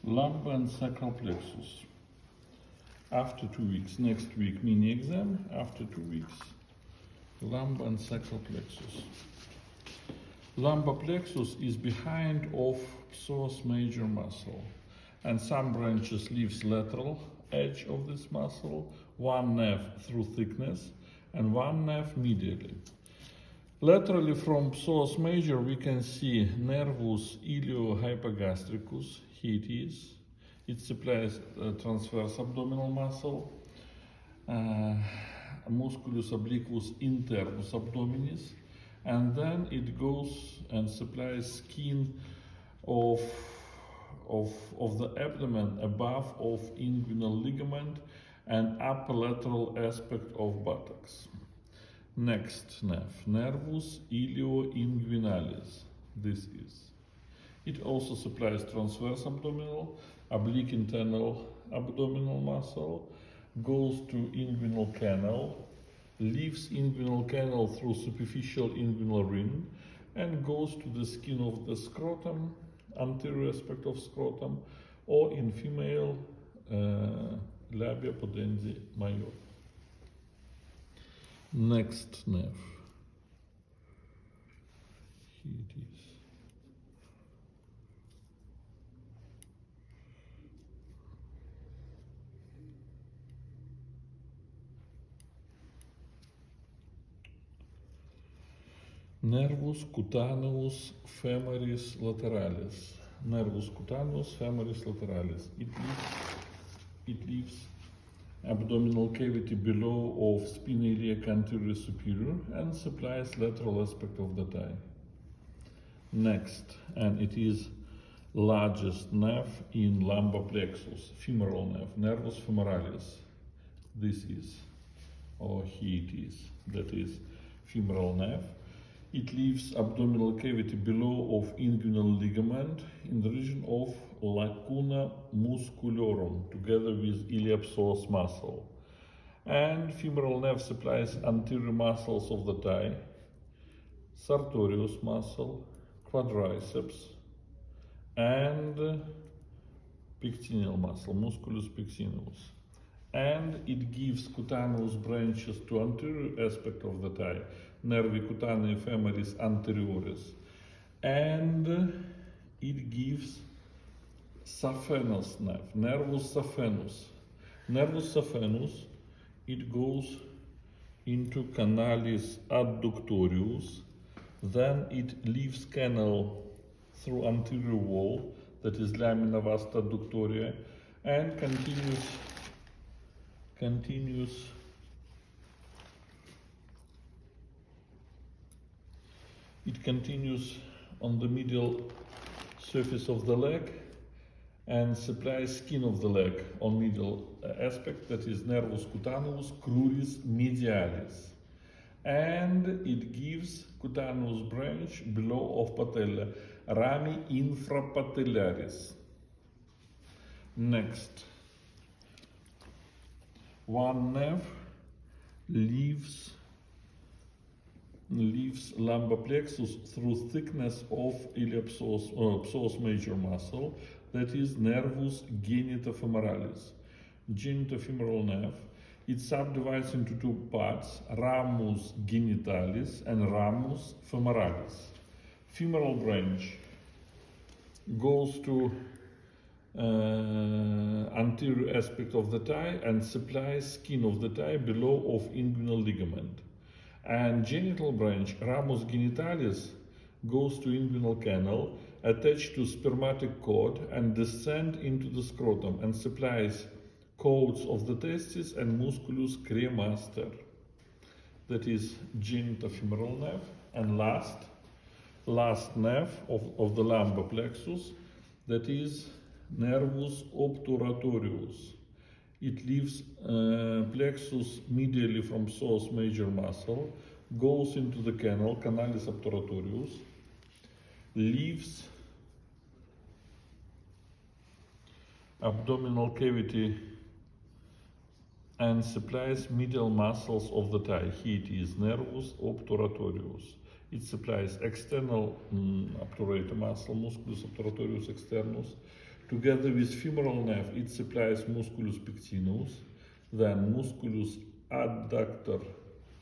lumbar and sacral plexus. After 2 weeks, next week mini exam, after 2 weeks, lumbar and sacral plexus. Lumbar plexus is behind of psoas major muscle, and some branches leaves lateral edge of this muscle, one nerve through thickness, and one nerve medially. Laterally from psoas major we can see nervus iliohypogastricus, here it is. It supplies transverse abdominal muscle, musculus obliquus internus abdominis, and then it goes and supplies skin of the abdomen above of inguinal ligament and upper lateral aspect of buttocks. Next nerve, nervus ilioinguinalis, this is. It also supplies transverse abdominal, oblique internal abdominal muscle, goes to inguinal canal, leaves inguinal canal through superficial inguinal ring, and goes to the skin of the scrotum, anterior aspect of scrotum, or in female, labia podensi major. Next nerve. Here it is. Nervus cutaneus femoris lateralis. Nervus cutaneus femoris lateralis. It leaves abdominal cavity below of spina iliac anterior superior and supplies lateral aspect of the thigh. Next, and it is largest nerve in lumbar plexus, femoral nerve, nervus femoralis. This is, or here it is, that is femoral nerve. It leaves abdominal cavity below of inguinal ligament in the region of lacuna musculorum together with iliopsoas muscle. And femoral nerve supplies anterior muscles of the thigh, sartorius muscle, quadriceps, and pectineal muscle, musculus pectineus. And it gives cutaneous branches to anterior aspect of the thigh, nervi cutanei femoris anterioris, and it gives saphenous nerve, nervus saphenous. Nervus saphenous, it goes into canalis adductorius, then it leaves canal through anterior wall, that is lamina vasta adductoria, and continues it continues on the medial surface of the leg and supplies skin of the leg on medial aspect, that is nervus cutaneus cruris medialis. And it gives cutaneous branch below of patella, rami infrapatellaris. Next, one nerve leaves lumbar plexus through thickness of psoas major muscle, that is nervus genitofemoralis, genitofemoral nerve. It subdivides into two parts, ramus genitalis and ramus femoralis. Femoral branch goes to anterior aspect of the thigh and supplies skin of the thigh below of inguinal ligament. And genital branch, ramus genitalis, goes to inguinal canal, attached to spermatic cord, and descend into the scrotum and supplies coats of the testes and musculus cremaster. That is genitofemoral nerve. And last nerve of the lumbar plexus, that is nervus obturatorius. It leaves plexus medially from psoas major muscle, goes into the canal, canalis obturatorius, leaves abdominal cavity and supplies medial muscles of the thigh. Here it is, nervus obturatorius. It supplies external obturator muscle, musculus obturatorius externus, Together with femoral nerve, it supplies musculus pectineus, then musculus adductor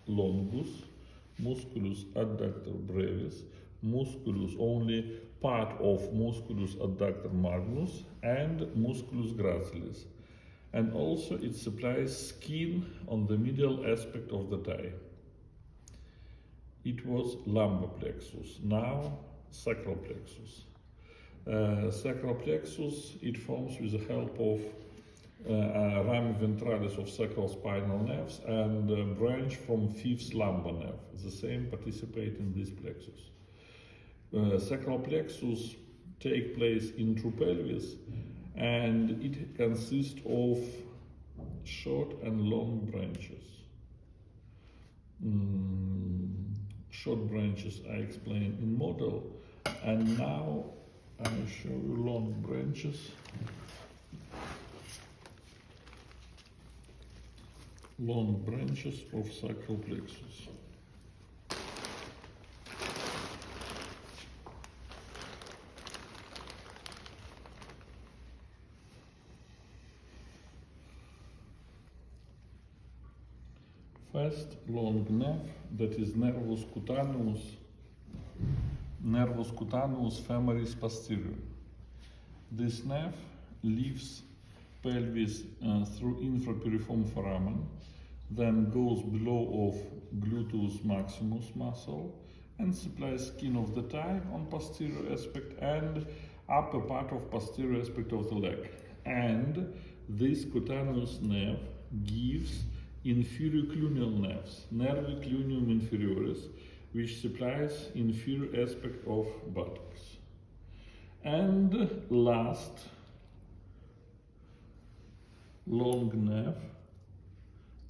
longus, musculus adductor brevis, musculus only part of musculus adductor magnus, and musculus gracilis. And also it supplies skin on the medial aspect of the thigh. It was lumbar plexus, now sacral plexus. Sacral plexus, it forms with the help of rami ventralis of sacral spinal nerves and branch from fifth lumbar nerve. The same participate in this plexus. Sacral plexus take place in true pelvis, and it consists of short and long branches. Short branches I explain in model, and now I show you long branches. Long branches of sacral plexus. First long nerve, that is nervus cutaneus femoris posterior. This nerve leaves pelvis through infrapiriform foramen, then goes below of gluteus maximus muscle and supplies skin of the thigh on posterior aspect and upper part of posterior aspect of the leg. And this cutaneous nerve gives inferior cluneal nerves, nervi cluneum inferioris, which supplies inferior aspect of buttocks. And last long nerve,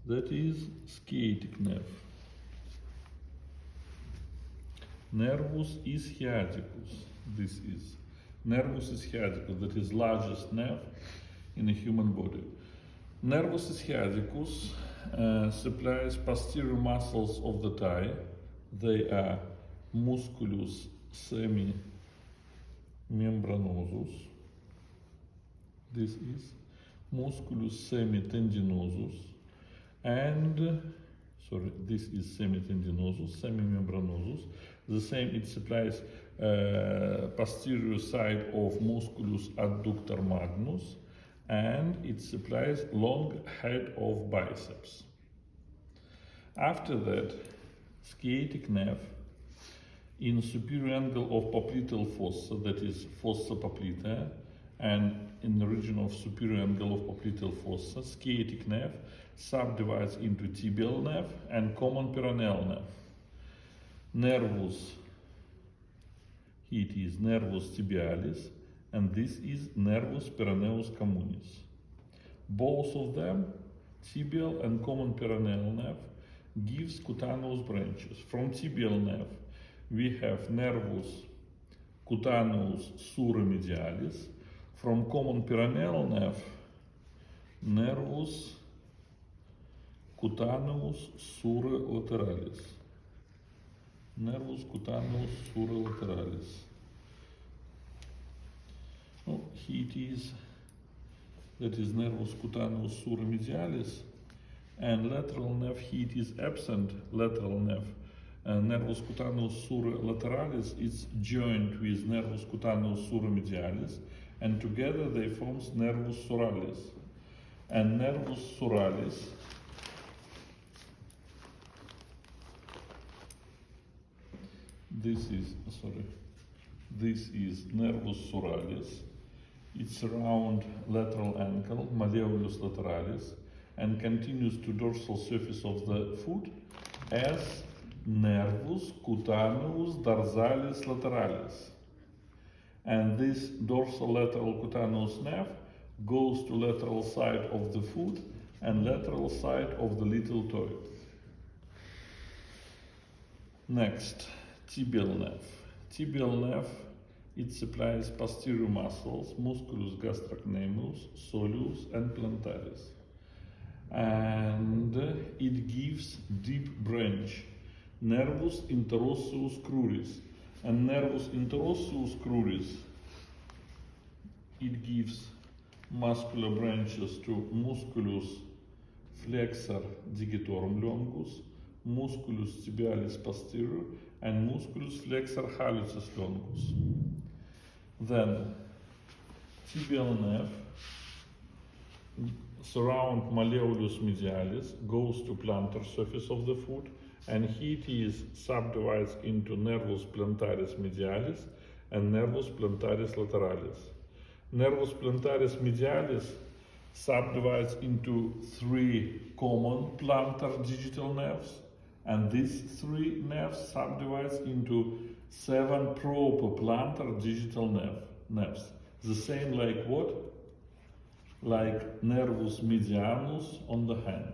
that is sciatic nerve. Nervus ischiaticus, this is. Nervus ischiaticus, that is largest nerve in a human body. Nervus ischiaticus supplies posterior muscles of the thigh. They are musculus semimembranosus. This is musculus semitendinosus, and this is semitendinosus, semimembranosus. The same, it supplies posterior side of musculus adductor magnus, and it supplies long head of biceps. After that, sciatic nerve in superior angle of popliteal fossa, that is fossa popltea, and in the region of superior angle of popliteal fossa, sciatic nerve subdivides into tibial nerve and common peroneal nerve. Nervus, it is nervus tibialis, and this is nervus peroneus communis. Both of them, tibial and common peroneal nerve, gives cutaneous branches. From tibial nerve, we have nervus cutaneus suramedialis. From common peroneal nerve, nervus cutaneus suralateralis. Nervus cutaneus suralateralis. Oh, here it is. That is nervus cutaneus suramedialis, and lateral nerve, here it is absent lateral nerve. Nervus cutaneus suralateralis is joined with nervus cutaneus suramedialis, and together they form nervus suralis. And nervus suralis this is nervus suralis. It's around lateral ankle, malleolus lateralis, and continues to dorsal surface of the foot as nervus cutaneus dorsalis lateralis. And this dorsolateral cutaneous nerve goes to lateral side of the foot and lateral side of the little toe. Next, tibial nerve. Tibial nerve, it supplies posterior muscles, musculus gastrocnemius, soleus, and plantaris. And it gives deep branch, nervus interosseus cruris. And nervus interosseus cruris it gives muscular branches to musculus flexor digitorum longus, musculus tibialis posterior, and musculus flexor hallucis longus. Then tibial nerve surround malleolus medialis, goes to plantar surface of the foot, and it is subdivides into nervus plantaris medialis and nervus plantaris lateralis. Nervus plantaris medialis subdivides into 3 common plantar digital nerves, and these 3 nerves subdivides into 7 proper plantar digital nerves. The same like what? Like nervus medianus on the hand.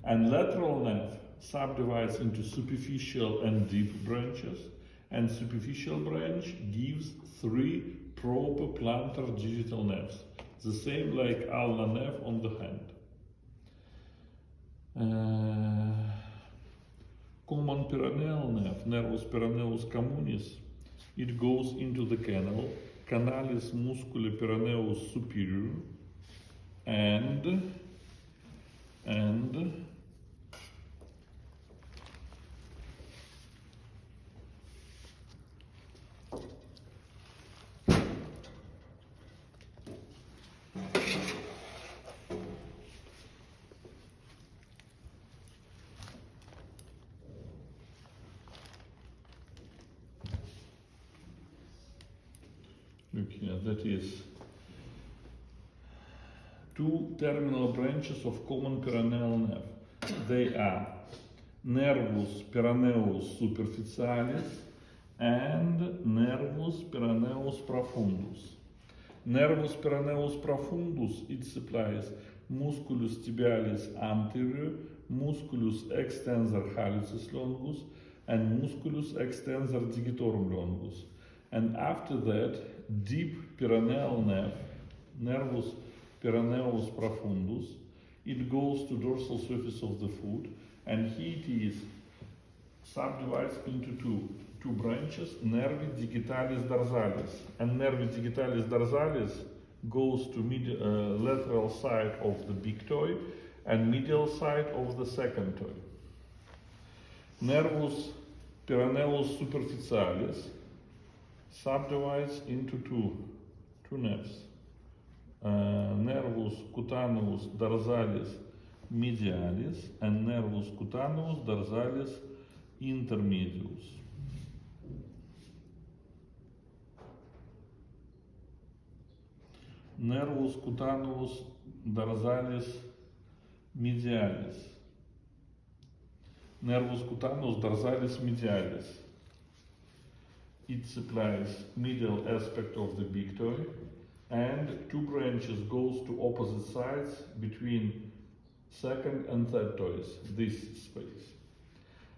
And lateral nerve subdivides into superficial and deep branches, and superficial branch gives 3 proper plantar digital nerves, the same like ulnar nerve on the hand. Common peroneal nerve, nervus peroneus communis, it goes into the canal, canalis musculi peroneus superior, and look here, that is 2 terminal branches of common peroneal nerve. They are nervus peroneus superficialis and nervus peroneus profundus. Nervus peroneus profundus, it supplies musculus tibialis anterior, musculus extensor hallucis longus, and musculus extensor digitorum longus. And after that, deep peroneal nerve, nervus peroneus profundus, it goes to dorsal surface of the foot, and it is subdivides into two branches, nervi digitalis dorsalis. And nervi digitalis dorsalis goes to lateral side of the big toe and medial side of the second toe. Nervus peroneus superficialis subdivides into two nerves. Nervus cutaneus dorsalis medialis and nervus cutaneus dorsalis intermedius. Nervus cutaneus dorsalis medialis. Nervus cutaneus dorsalis medialis. It supplies medial aspect of the big toe, and 2 branches goes to opposite sides between second and third toes, this space.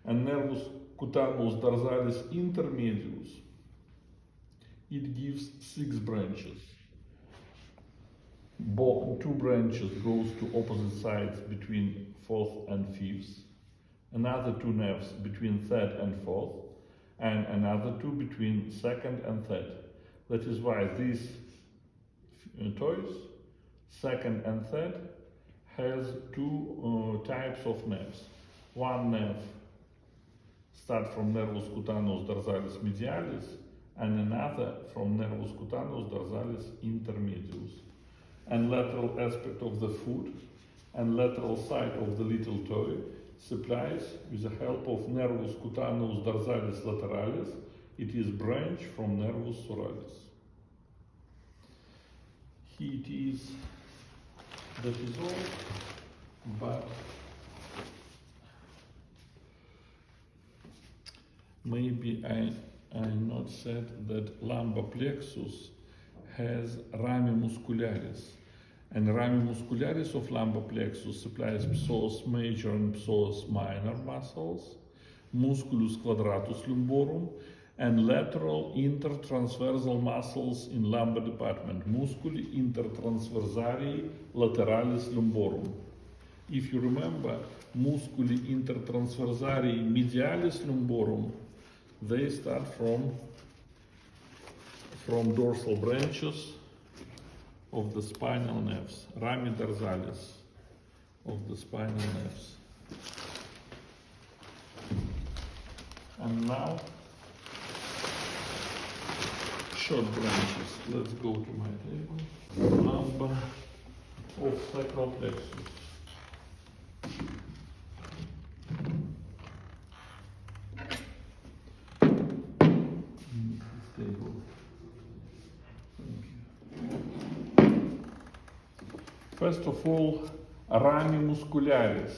And nervus cutaneus dorsalis intermedius, it gives 6 branches. 2 branches goes to opposite sides between 4th and 5th, another 2 nerves between 3rd and 4th, and another 2 between 2nd and 3rd. That is why these toes, 2nd and 3rd, has 2 types of nerves. One nerve starts from nervus cutaneus dorsalis medialis, and another from nervus cutaneus dorsalis intermedius. And lateral aspect of the foot and lateral side of the little toe supplies, with the help of nervus cutaneus dorsalis lateralis, it is branch from nervus suralis. That is all, but maybe I not said that lumbar plexus has rami muscularis, and rami muscularis of lumbar plexus supplies psoas major and psoas minor muscles, musculus quadratus lumborum, and lateral intertransversal muscles in lumbar department, musculi intertransversarii lateralis lumborum. If you remember, musculi intertransversarii medialis lumborum, they start from dorsal branches of the spinal nerves, rami dorsalis of the spinal nerves. And now, short branches. Let's go to my table. Number of sacral plexus. Table. Thank you. First of all, rami muscularis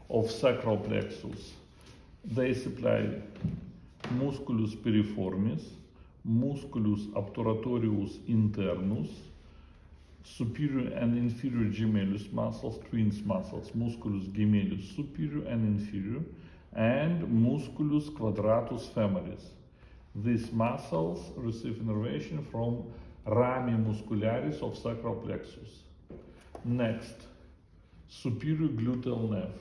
of sacral plexus. They supply musculus piriformis, musculus obturatorius internus, superior and inferior gemellus muscles, twins muscles, musculus gemellus superior and inferior, and musculus quadratus femoris. These muscles receive innervation from rami muscularis of sacral plexus. Next, superior gluteal nerve.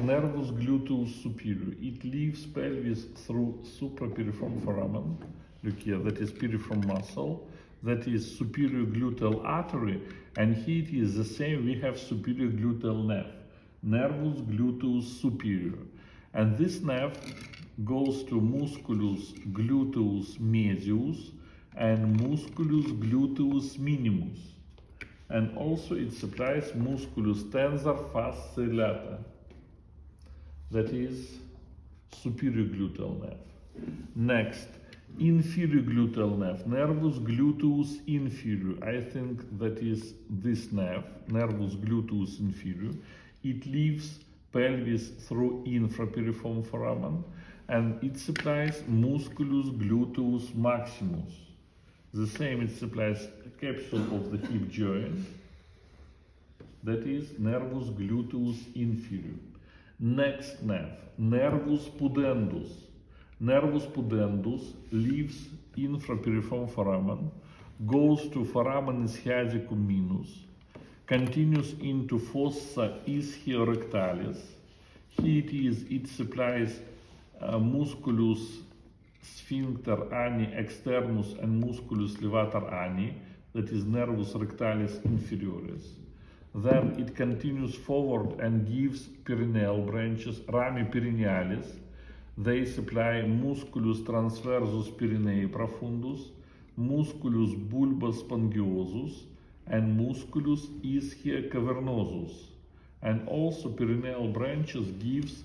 Nervus gluteus superior. It leaves pelvis through suprapiriform foramen. Look here, that is piriform muscle. That is superior gluteal artery. And here it is the same, we have superior gluteal nerve. Nervus gluteus superior. And this nerve goes to musculus gluteus medius and musculus gluteus minimus. And also it supplies musculus tensor fasciae lata. That is superior gluteal nerve. Next, inferior gluteal nerve, nervus gluteus inferior. I think that is this nerve, nervus gluteus inferior. It leaves pelvis through infrapiriform foramen, and it supplies musculus gluteus maximus. The same, it supplies a capsule of the hip joint, that is nervus gluteus inferior. Next nerve, nervus pudendus. Nervus pudendus leaves infrapiriform foramen, goes to foramen ischiadicum minus, continues into fossa ischiorectalis. Here it is, it supplies musculus sphincter ani externus and musculus levator ani, that is nervus rectalis inferioris. Then it continues forward and gives perineal branches, rami perinealis. They supply musculus transversus perineae profundus, musculus bulbus spongiosus, and musculus ischia cavernosus. And also perineal branches gives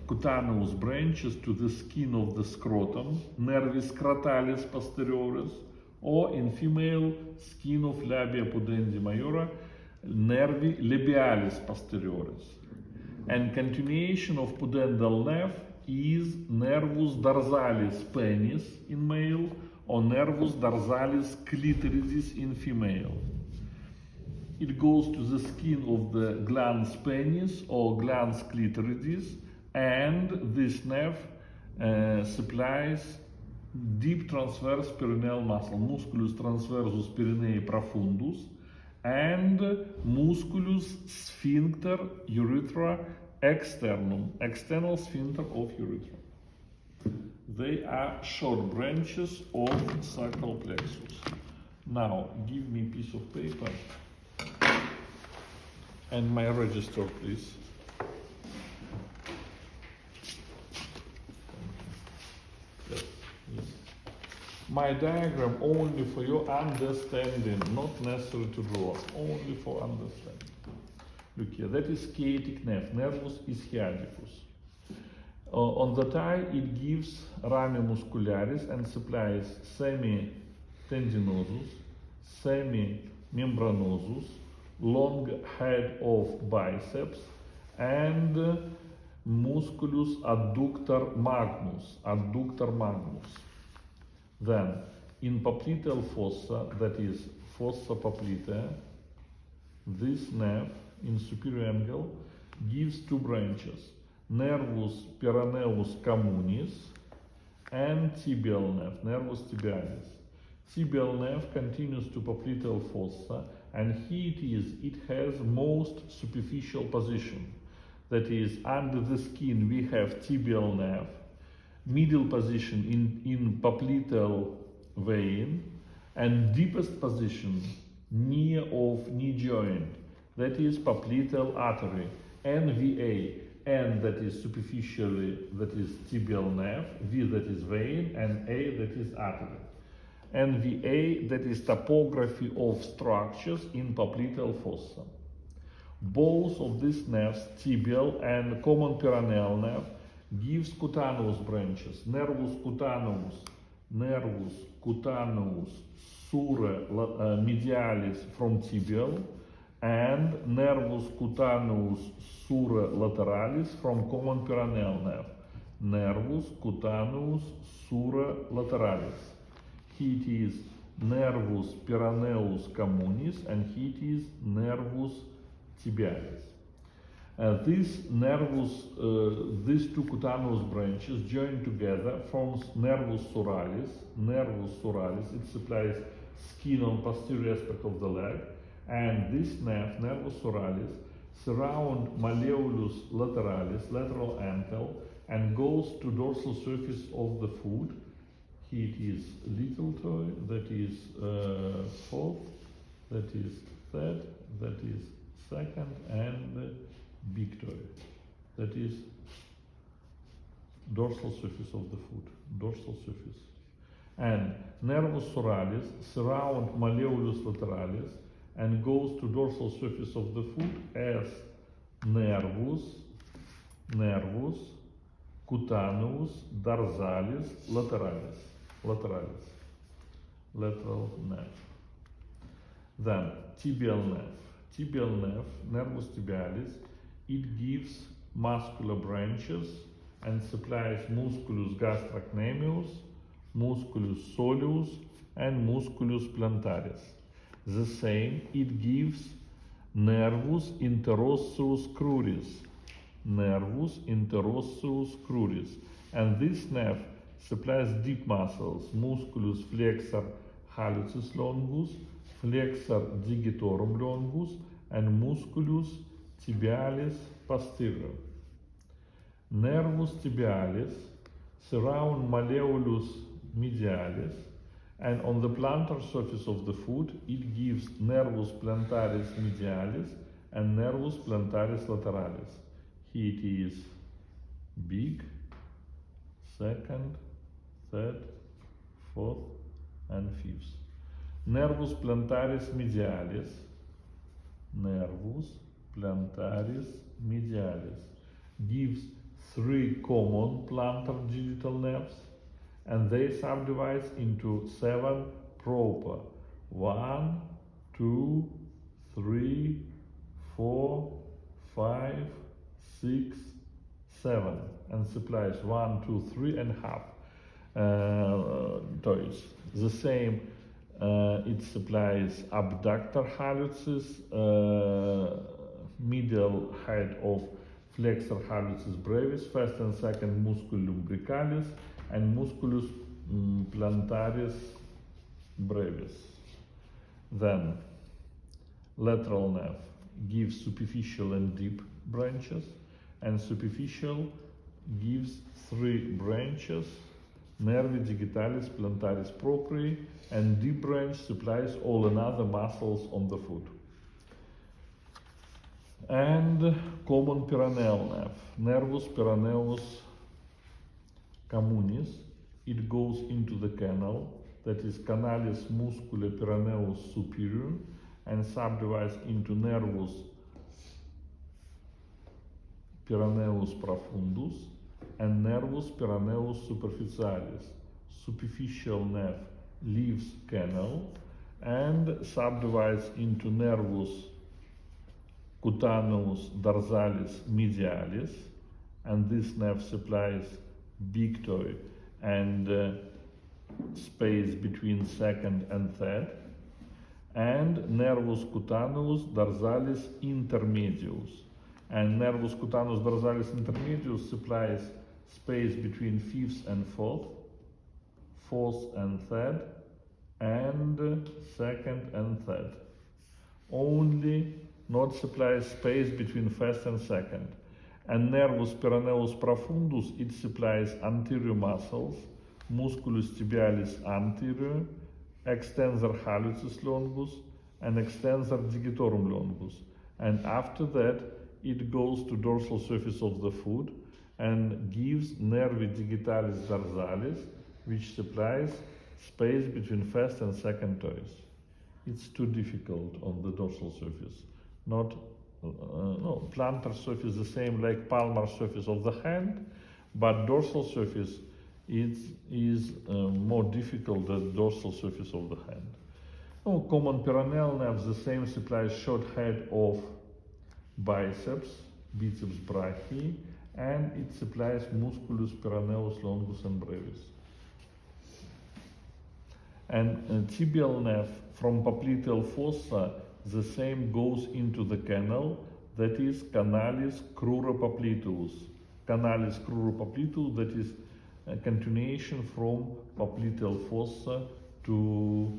cutaneous branches to the skin of the scrotum, nervis scrotalis posterioris, or in female, skin of labia pudendi majora, nervi labialis posterioris. And continuation of pudendal nerve is nervus dorsalis penis in male or nervus dorsalis clitoridis in female. It goes to the skin of the glans penis or glans clitoridis, and this nerve supplies deep transverse perineal muscle, musculus transversus perineae profundus, and musculus sphincter urethra externum, external sphincter of urethra. They are short branches of sacral plexus. Now, give me a piece of paper and my register, please. Yes, yes. My diagram only for your understanding, not necessary to draw, only for understanding. Look here, that is sciatic nerve, nervus ischiadicus. On the thigh, it gives rami muscularis and supplies semi-tendinosus, semi-membranosus, long head of biceps, and musculus adductor magnus. Then, in popliteal fossa, that is fossa poplitea, this nerve in superior angle gives two branches, nervus peroneus communis and tibial nerve, nervus tibialis. Tibial nerve continues to popliteal fossa, and here it is, it has most superficial position. That is, under the skin we have tibial nerve, middle position in popliteal vein, and deepest position near of knee joint, that is popliteal artery, NVA, N that is superficially, that is tibial nerve, V that is vein, and A that is artery. NVA, that is topography of structures in popliteal fossa. Both of these nerves, tibial and common peroneal nerve, gives cutaneous branches, nervus cutaneus sura medialis from tibial, and nervus cutaneus sura lateralis from common peroneal nerve. Nervus cutaneus sura lateralis. Here it is nervus peroneus communis, and here it is nervus tibialis. These two cutaneous branches joined together forms nervus suralis. Nervus suralis, it supplies skin on posterior aspect of the leg, and this nerve, nervus suralis, surround malleolus lateralis, lateral ankle, and goes to dorsal surface of the foot. Here it is little toe, that is fourth, that is third, that is second, and big toe, that is dorsal surface of the foot, dorsal surface. And nervus suralis surround malleolus lateralis and goes to dorsal surface of the foot as nervus cutaneus dorsalis lateralis, lateral nerve. Then tibial nerve, nervus tibialis, it gives muscular branches and supplies musculus gastrocnemius, musculus soleus, and musculus plantaris. The same, it gives nervus interosseus cruris, and this nerve supplies deep muscles, musculus flexor hallucis longus, flexor digitorum longus, and musculus tibialis posterior. Nervus tibialis surround malleolus medialis, and on the plantar surface of the foot it gives nervus plantaris medialis and nervus plantaris lateralis. Here it is big, second, third, fourth, and fifth. Nervus plantaris medialis, gives 3 common plantar digital nerves, and they subdivide into 7 proper. 1, 2, 3, 4, 5, 6, 7, and supplies 1, 2, 3 and half toes. The same, it supplies abductor hallucis, medial height of flexor hallucis brevis, first and second musculus lumbricalis, and musculus plantaris brevis. Then lateral nerve gives superficial and deep branches, and superficial gives 3 branches, nervi digitalis plantaris proprii, and deep branch supplies all another muscles on the foot. And common peroneal nerve, nervus peroneus communis, it goes into the canal, that is canalis muscule peroneus superior, and subdivides into nervus peroneus profundus and nervus peroneus superficialis. Superficial nerve leaves canal and subdivides into nervus cutaneus dorsalis medialis, and this nerve supplies big toe and space between second and third, and nervus cutaneus dorsalis intermedius, and nervus cutaneus dorsalis intermedius supplies space between fifth and fourth and third, and second and third. Only not supplies space between first and second. And nervus peroneus profundus, it supplies anterior muscles, musculus tibialis anterior extensor hallucis longus, and extensor digitorum longus. And after that, it goes to dorsal surface of the foot and gives nervi digitalis dorsalis, which supplies space between first and second toes. It's too difficult on the dorsal surface. Not, no, plantar surface the same like palmar surface of the hand, but dorsal surface is more difficult than dorsal surface of the hand. No, common peroneal nerves the same supplies short head of biceps, biceps brachii, and it supplies musculus peroneus longus and brevis. And tibial nerve from popliteal fossa, the same goes into the canal, that is canalis cruropopliteus. Canalis cruropopliteus, that is a continuation from popliteal fossa to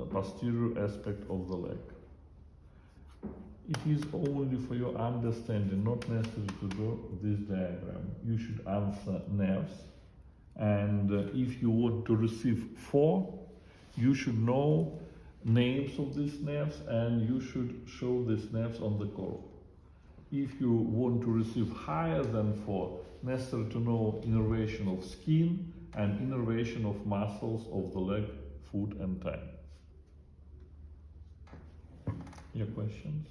posterior aspect of the leg. It is only for your understanding, not necessary to do this diagram. You should answer nerves, and if you want to receive 4, you should know names of these nerves and you should show these nerves on the curve. If you want to receive higher than 4, necessary to know innervation of skin and innervation of muscles of the leg, foot and thigh. Your questions?